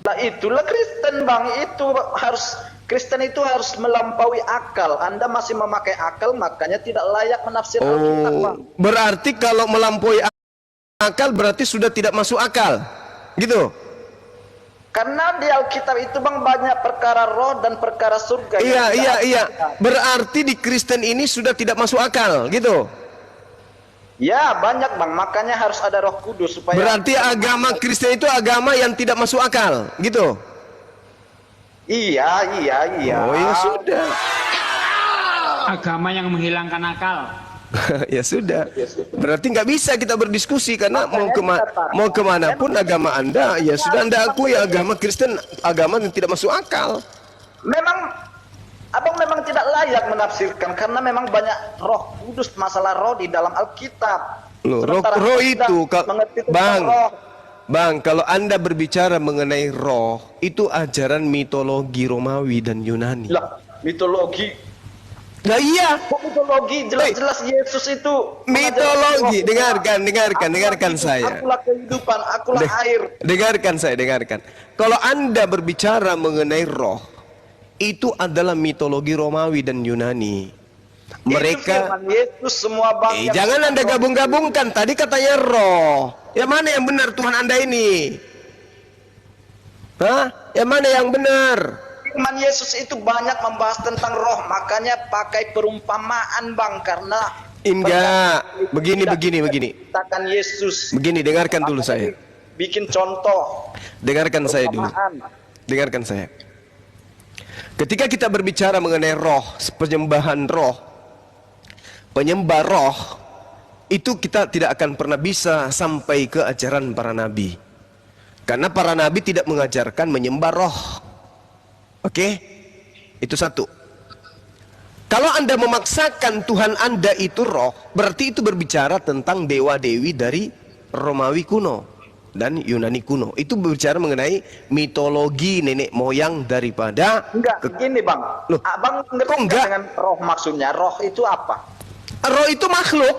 Lah itulah Kristen Bang, itu Kristen itu harus melampaui akal. Anda masih memakai akal, makanya tidak layak menafsir Alkitab, Bang. Berarti kalau melampaui akal berarti sudah tidak masuk akal, gitu. Karena di Alkitab itu Bang banyak perkara roh dan perkara surga. Iya. Berarti di Kristen ini sudah tidak masuk akal, gitu. Ya banyak Bang, makanya harus ada Roh Kudus supaya. Berarti agama Kristen itu agama yang tidak masuk akal, gitu. Iya. Oh ya sudah. Agama yang menghilangkan akal. Ya sudah. Berarti nggak bisa kita berdiskusi karena mau kemanapun agama Anda, ya sudah Anda akui agama Kristen agama yang tidak masuk akal. Memang Abang memang tidak layak menafsirkan karena memang banyak Roh Kudus, masalah roh di dalam Alkitab. Loh, roh itu Bang, kalau Anda berbicara mengenai roh, itu ajaran mitologi Romawi dan Yunani. Lah, mitologi. Nah iya. Kok mitologi? Jelas-jelas Yesus itu Mitologi. Dengarkan saya. Akulah kehidupan, akulah air. Dengarkan. Kalau Anda berbicara mengenai roh, itu adalah mitologi Romawi dan Yunani. Mereka Yesus semua bang. Jangan Anda gabung-gabungkan. Tadi katanya roh. Yang mana yang benar Tuhan Anda ini? Hah? Yang mana yang benar? Firman Yesus itu banyak membahas tentang roh, makanya pakai perumpamaan bang, karena enggak. Begini. Katakan Yesus. Begini, dengarkan dulu saya. Bikin contoh. Dengarkan saya dulu. Dengarkan saya. Ketika kita berbicara mengenai roh, penyembah roh, itu kita tidak akan pernah bisa sampai ke ajaran para nabi. Karena para nabi tidak mengajarkan menyembah roh. Oke? Itu satu. Kalau Anda memaksakan Tuhan Anda itu roh, berarti itu berbicara tentang dewa-dewi dari Romawi kuno dan Yunani kuno. Itu berbicara mengenai mitologi nenek moyang daripada. Enggak, begini bang. Loh, Abang ngerti enggak dengan roh maksudnya? Roh itu apa? Roh itu makhluk.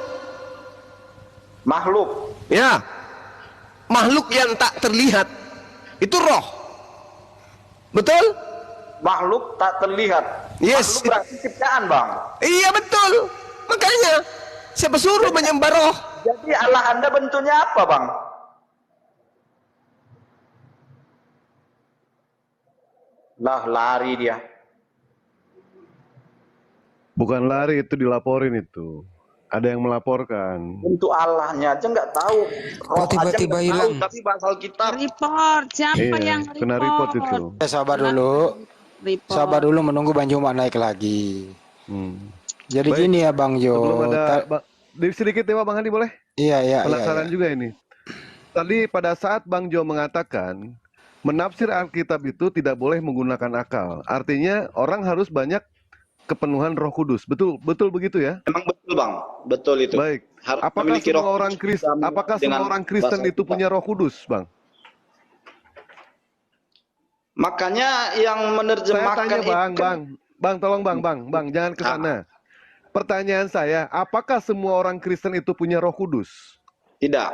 Makhluk. Ya. Makhluk yang tak terlihat. Itu roh. Betul? Makhluk tak terlihat. Yes. Makhluk berarti ciptaan bang. Iya betul. Makanya siapa suruh menyembah roh? Jadi Allah Anda bentuknya apa bang? Lah lari dia. Bukan lari, itu dilaporin itu. Ada yang melaporkan. Bentuk Allahnya aja nggak tahu. Roh tiba-tiba hilang. Tapi bahasa Alkitab. Report, siapa yang report? Kena report itu. Sabar dulu. Report. Sabar dulu menunggu Bang Jo naik lagi. Jadi Baik. gini ya Bang Jo. Sebelum ada sedikit ya Bang Handi boleh? Iya. Penasaran juga ini. Tadi pada saat Bang Jo mengatakan menafsir Alkitab itu tidak boleh menggunakan akal. Artinya orang harus banyak kepenuhan Roh Kudus. Betul begitu ya? Memang betul bang, betul itu. Baik. Harus Apakah memiliki semua roh orang kudus Kristen, apakah semua dengan orang Kristen bahasa itu Alkitab. punya Roh Kudus, Bang? Makanya yang Saya menerjemahkan tanya itu Bang, tolong Bang, jangan ke sana. Pertanyaan saya, apakah semua orang Kristen itu punya Roh Kudus? tidak.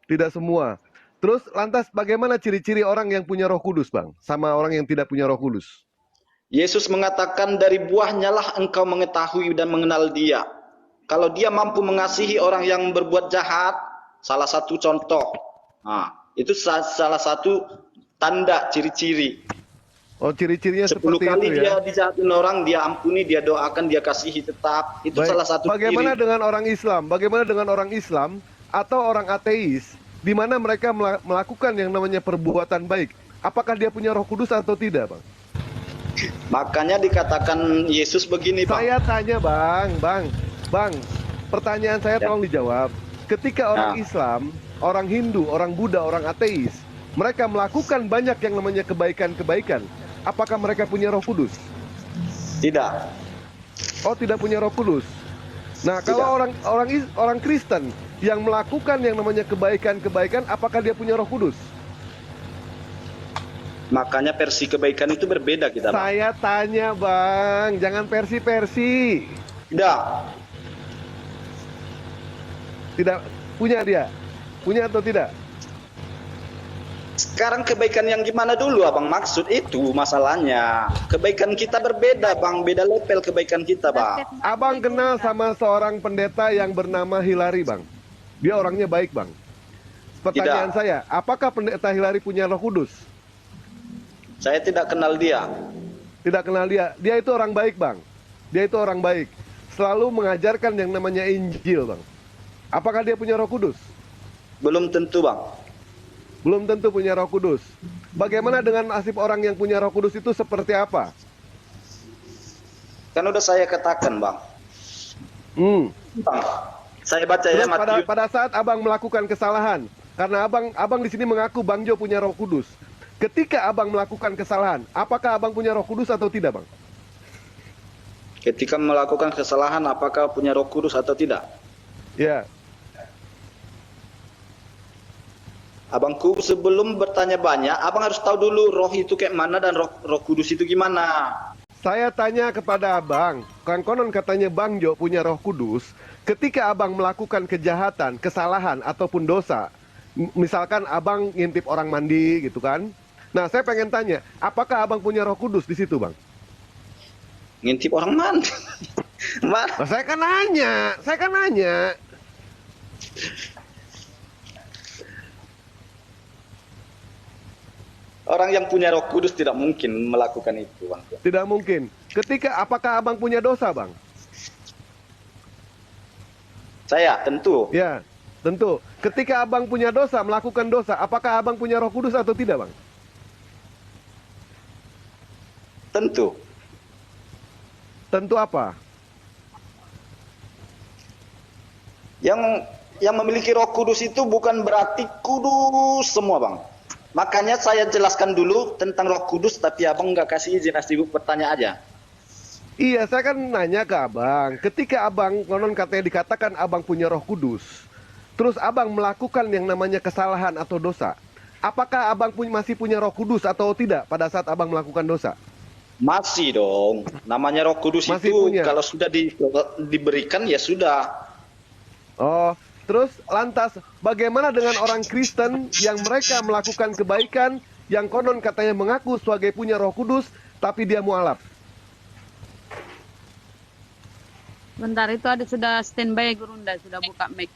Tidak semua. Terus lantas bagaimana ciri-ciri orang yang punya Roh Kudus, Bang, sama orang yang tidak punya Roh Kudus? Yesus mengatakan dari buahnya lah engkau mengetahui dan mengenal dia. Kalau dia mampu mengasihi orang yang berbuat jahat, salah satu contoh. Nah, itu salah satu tanda ciri-ciri. Oh, ciri-cirinya 10 seperti kali itu ya. dia dijahatin orang, dia ampuni, dia doakan, dia kasihi tetap. Itu Baik. salah satu Bagaimana ciri. dengan orang Islam? Bagaimana dengan orang Islam atau orang ateis di mana mereka melakukan yang namanya perbuatan baik? Apakah dia punya Roh Kudus atau tidak, Bang? Makanya dikatakan Yesus begini, Bang. Saya tanya, Bang, pertanyaan saya tolong dijawab. Ketika orang Islam, orang Hindu, orang Buddha, orang ateis, mereka melakukan banyak yang namanya kebaikan-kebaikan, apakah mereka punya Roh Kudus? Tidak. Oh, tidak punya Roh Kudus. Nah, kalau orang Kristen yang melakukan yang namanya kebaikan-kebaikan, apakah dia punya Roh Kudus? Makanya versi kebaikan itu berbeda kita, Bang. Saya tanya, Bang, jangan versi-versi. Tidak punya dia. Punya atau tidak? Sekarang kebaikan yang gimana dulu abang maksud itu masalahnya. Kebaikan kita berbeda bang, beda level kebaikan kita bang. Abang kenal sama seorang pendeta yang bernama Hilary bang. Dia orangnya baik bang. Pertanyaan saya, apakah pendeta Hilary punya Roh Kudus? Saya tidak kenal dia. Tidak kenal dia. Dia itu orang baik bang. Dia itu orang baik. Selalu mengajarkan yang namanya Injil bang. Apakah dia punya Roh Kudus? Belum tentu bang. Belum tentu punya Roh Kudus. Bagaimana dengan nasib orang yang punya Roh Kudus itu seperti apa? Kan udah saya katakan bang. Bang, saya baca ya Terus Matius. pada saat abang melakukan kesalahan, karena abang di sini mengaku Bang Jo punya Roh Kudus. Ketika abang melakukan kesalahan, apakah abang punya Roh Kudus atau tidak bang? Ketika melakukan kesalahan, apakah punya Roh Kudus atau tidak? Ya. Abangku sebelum bertanya banyak, abang harus tahu dulu roh itu kayak mana dan roh kudus itu gimana. Saya tanya kepada abang, kan konon katanya Bang Jo punya Roh Kudus. Ketika abang melakukan kejahatan, kesalahan ataupun dosa, misalkan abang ngintip orang mandi gitu kan. Nah, saya pengen tanya, apakah abang punya Roh Kudus di situ, bang? Ngintip orang mandi. Nah, saya kan nanya. Orang yang punya Roh Kudus tidak mungkin melakukan itu, bang. Tidak mungkin. Apakah abang punya dosa, bang? Saya tentu. Ya, tentu. Ketika abang punya dosa, melakukan dosa, apakah abang punya Roh Kudus atau tidak, bang? Tentu. Tentu apa? Yang memiliki Roh Kudus itu bukan berarti kudus semua, bang. Makanya saya jelaskan dulu tentang Roh Kudus, tapi abang nggak kasih izin, sibuk bertanya aja. Iya, saya kan nanya ke abang. Ketika abang, konon katanya dikatakan abang punya Roh Kudus, terus abang melakukan yang namanya kesalahan atau dosa, apakah abang masih punya Roh Kudus atau tidak pada saat abang melakukan dosa? Masih dong. Namanya Roh Kudus Masih itu punya. kalau sudah diberikan ya sudah. Oh, terus lantas bagaimana dengan orang Kristen yang mereka melakukan kebaikan yang konon katanya mengaku sebagai punya Roh Kudus tapi dia mualaf? Bentar, itu ada sudah standby Gurunda, sudah buka mic.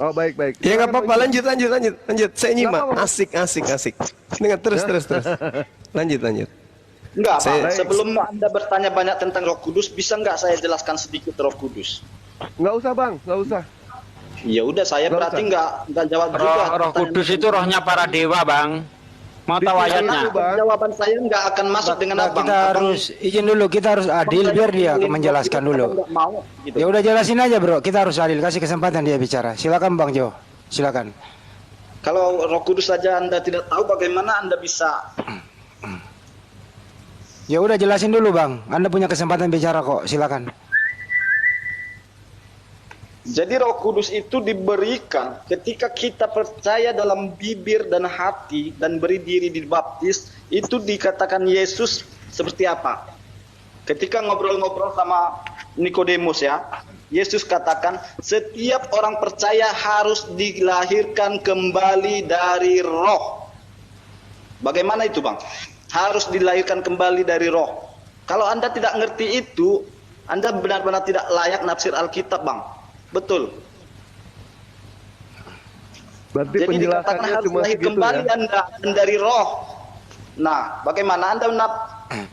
Oh, baik. Ya nggak apa-apa, lanjut. Saya nyimak, Nggak apa-apa. asik. Dengar terus. Lanjut. Enggak, Bang. Baik. Sebelum Anda bertanya banyak tentang Roh Kudus, bisa nggak saya jelaskan sedikit Roh Kudus? Nggak usah, bang, nggak usah. Ya udah, saya Nggak berarti usah. nggak jawab juga. Roh pertanyaan Kudus itu rohnya para dewa, Bang. Mau tahu Di sini ayatnya? itu, Bang. Jawaban saya nggak akan masuk dengan abang. Kita harus izin dulu, kita harus adil biar dia menjelaskan dulu. Nggak mau, gitu. Ya udah jelasin aja bro, kita harus adil, kasih kesempatan dia bicara. Silakan Bang Jo, silakan. Kalau Roh Kudus saja Anda tidak tahu, bagaimana Anda bisa? Ya udah jelasin dulu Bang, Anda punya kesempatan bicara kok, silakan. Jadi Roh Kudus itu diberikan ketika kita percaya dalam bibir dan hati dan beri diri dibaptis. Itu dikatakan Yesus seperti apa? Ketika ngobrol-ngobrol sama Nikodemus ya, Yesus katakan setiap orang percaya harus dilahirkan kembali dari roh. Bagaimana itu, Bang? Harus dilahirkan kembali dari roh. Kalau Anda tidak ngerti itu, Anda benar-benar tidak layak nafsir Alkitab, Bang. Betul. Berarti Jadi dikatakan penjelasannya harus cuma lahir segitu kembali ya? Anda dari roh. Nah, bagaimana Anda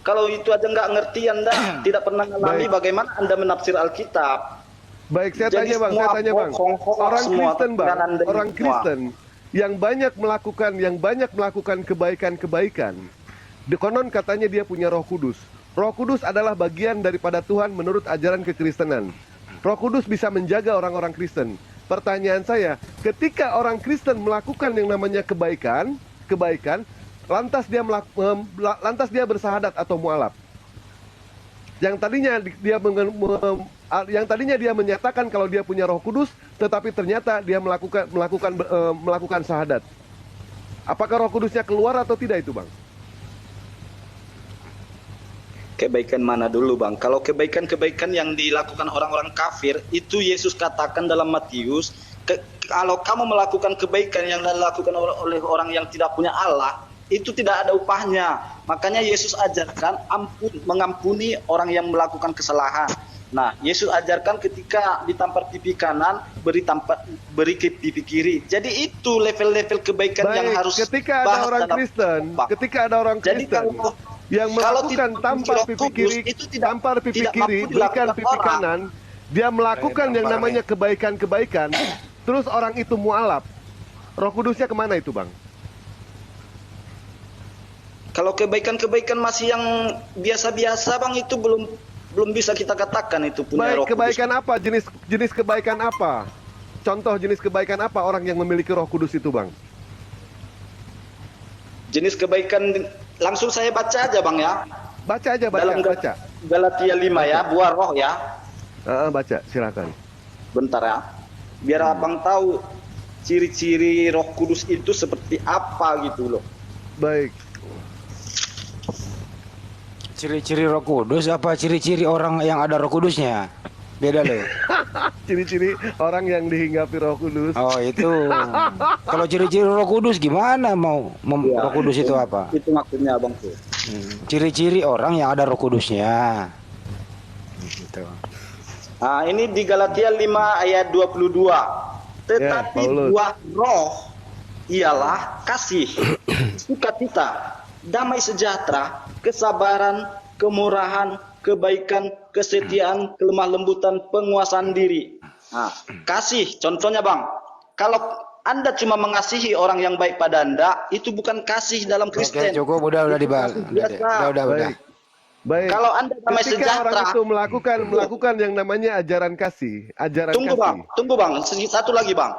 kalau itu aja nggak ngerti, Anda tidak pernah mengalami, Baik. bagaimana Anda menafsir Alkitab? Baik, saya Jadi tanya bang, semua Orang semua Kristen bang, pikiran Anda orang semua. Kristen yang banyak melakukan kebaikan-kebaikan. Konon katanya dia punya Roh Kudus. Roh Kudus adalah bagian daripada Tuhan menurut ajaran kekristenan. Roh Kudus bisa menjaga orang-orang Kristen. Pertanyaan saya, ketika orang Kristen melakukan yang namanya kebaikan, lantas dia bersahadat atau mualaf. Yang tadinya dia menyatakan kalau dia punya Roh Kudus, tetapi ternyata dia melakukan sahadat. Apakah Roh Kudusnya keluar atau tidak itu, Bang? Kebaikan mana dulu, Bang? Kalau kebaikan-kebaikan yang dilakukan orang-orang kafir, itu Yesus katakan dalam Matius, kalau kamu melakukan kebaikan yang dilakukan oleh orang yang tidak punya Allah, itu tidak ada upahnya. Makanya Yesus ajarkan mengampuni orang yang melakukan kesalahan. Nah, Yesus ajarkan ketika ditampar pipi kanan, beri ke pipi kiri. Jadi itu level-level kebaikan yang Baik, harus ketika ada bahas orang dalam Kristen, khotbah. ketika ada orang Jadi Kristen yang kalau melakukan tidak tampar Roh pipi Kudus, kiri, itu tidak berikan mampu pipi dilakukan orang. kanan, dia melakukan yang namanya kebaikan-kebaikan, terus orang itu mualaf. Roh Kudusnya kemana itu, Bang? Kalau kebaikan-kebaikan masih yang biasa-biasa, Bang, itu belum bisa kita katakan itu punya Roh Baik, kebaikan Kudus. apa? Jenis kebaikan apa? Contoh jenis kebaikan apa orang yang memiliki Roh Kudus itu, Bang? Jenis kebaikan langsung saya baca aja, Bang, ya. Baca aja, Dalam baca. Galatia 5 ya, buah roh ya. Baca, silakan. Bentar ya. Biar Abang tahu ciri-ciri Roh Kudus itu seperti apa gitu loh. Baik. Ciri-ciri Roh Kudus apa ciri-ciri orang yang ada Roh Kudusnya? Beda loh. Ciri-ciri orang yang dihinggapi Roh Kudus. Oh itu. Kalau ciri-ciri Roh Kudus gimana Ya, Roh Kudus itu apa? Itu maksudnya Abang tuh. Ciri-ciri orang yang ada Roh Kudusnya. Gitu. Nah, ini di Galatia 5 ayat 22. Tetapi Paulus. buah roh ialah kasih, sukacita, damai sejahtera, kesabaran, kemurahan, kebaikan, kesetiaan, kelemah lembutan, penguasaan diri. Nah, kasih, contohnya Bang. Kalau Anda cuma mengasihi orang yang baik pada Anda, itu bukan kasih dalam Oke, Kristen. cukup udah dibahas. Kasih biasa. Udah. Baik. Kalau Anda damai Ketika orang sejahtera, itu melakukan yang namanya ajaran kasih, tunggu Bang, satu lagi Bang.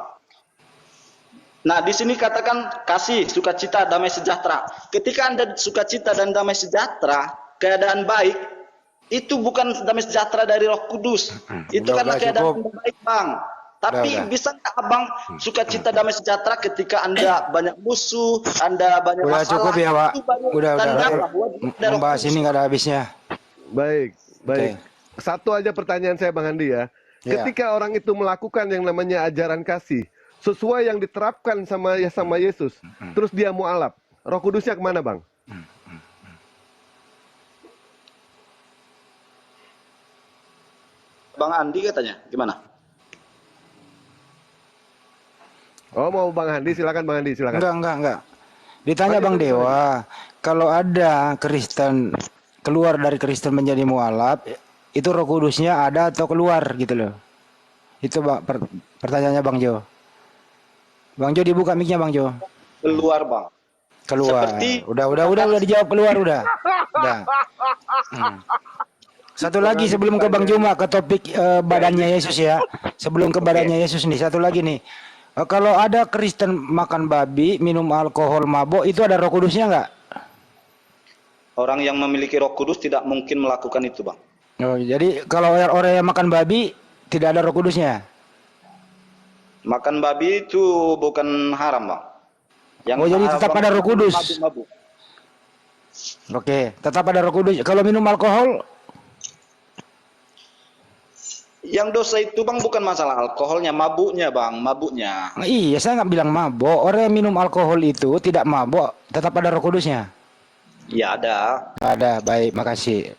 Nah, di sini katakan kasih, sukacita, damai sejahtera. Ketika Anda sukacita dan damai sejahtera, keadaan baik, itu bukan damai sejahtera dari Roh Kudus. Itu karena keadaan Anda baik, Bang. Tapi bisa nggak Abang sukacita damai sejahtera ketika Anda banyak musuh, Anda banyak Udah masalah? cukup ya, Pak. Itu baru Udah. tanda bahwa dia ada Roh Membahas Kudus. ini nggak ada habisnya. Baik. Satu aja pertanyaan saya, Bang Andi ya. Ya. Ketika orang itu melakukan yang namanya ajaran kasih, sesuai yang diterapkan sama Yesus, terus dia mualaf, Roh Kudusnya kemana, Bang? Bang Andi katanya, gimana? Oh, mau Bang Andi, silakan Bang Andi, silakan. Enggak. Ditanya Bang Dewa, kalau ada Kristen keluar dari Kristen menjadi mualaf, itu Roh Kudusnya ada atau keluar gitu loh. Itu pertanyaannya Bang Jo. Bang Jo dibuka mic-nya Bang Jo. Keluar Bang. Keluar. Seperti Udah dijawab keluar udah. Satu lagi sebelum ke Bang Juma ke topik badannya Yesus ya. Sebelum ke badannya Yesus nih, satu lagi nih. Kalau ada Kristen makan babi, minum alkohol, mabok, itu ada Roh Kudusnya nggak? Orang yang memiliki Roh Kudus tidak mungkin melakukan itu, Bang. Oh, jadi kalau orang yang makan babi tidak ada Roh Kudusnya? Makan babi itu bukan haram, Bang. Yang jadi tetap ada Roh Kudus. Mabuk. Oke, tetap ada Roh Kudus. Kalau minum alkohol? Yang dosa itu Bang bukan masalah alkoholnya, mabuknya Bang, mabuknya. Iya, saya nggak bilang mabok. Orang yang minum alkohol itu tidak mabok, tetap ada Roh Kudusnya. Ya ada. Ada, baik, makasih.